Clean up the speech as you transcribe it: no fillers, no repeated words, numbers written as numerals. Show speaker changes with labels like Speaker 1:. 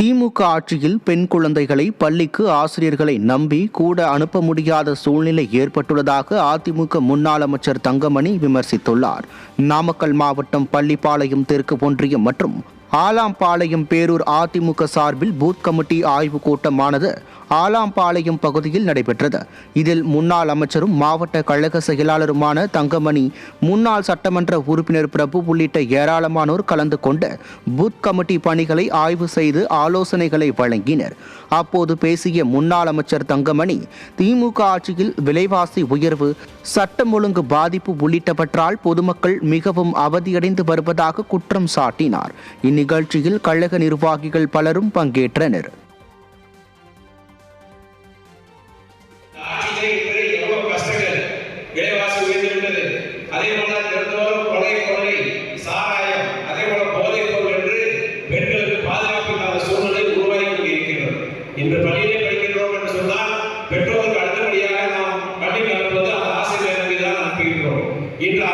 Speaker 1: திமுக ஆட்சியில் பெண் குழந்தைகளை பள்ளிக்கு ஆசிரியர்களை நம்பி கூட அனுப்ப முடியாத சூழ்நிலை ஏற்பட்டுள்ளதாக அதிமுக முன்னாள் அமைச்சர் தங்கமணி விமர்சித்துள்ளார். நாமக்கல் மாவட்டம் பள்ளிப்பாளையம் தெற்கு ஒன்றியம் மற்றும் ஆலாம்பாளையம் பேரூர் அதிமுக சார்பில் பூத் கமிட்டி ஆய்வுக் கூட்டமானது ஆலாம்பாளையம் பகுதியில் நடைபெற்றது. இதில் முன்னாள் அமைச்சரும் மாவட்ட கழக செயலாளருமான தங்கமணி, முன்னாள் சட்டமன்ற உறுப்பினர் பிரபு உள்ளிட்ட ஏராளமானோர் கலந்து கொண்டு பூத் கமிட்டி பணிகளை ஆய்வு செய்து ஆலோசனைகளை வழங்கினர். அப்போது பேசிய முன்னாள் அமைச்சர் தங்கமணி, திமுக ஆட்சியில் விலைவாசி உயர்வு, சட்டம் ஒழுங்கு பாதிப்பு உள்ளிட்டவற்றால் பொதுமக்கள் மிகவும் அவதியடைந்து வருவதாக குற்றம் சாட்டினார். இந்நிகழ்ச்சியில் கழக நிர்வாகிகள் பலரும் பங்கேற்றனர்.
Speaker 2: இன்று பள்ளியிலே படிக்கின்றோம் என்று சொன்னால் பெற்றோருக்கு அடுத்தபடியாக நாம் பள்ளிக்கு அனுப்புவது அந்த ஆசிரியரை நம்பிதான் அனுப்புகின்றோம். இன்று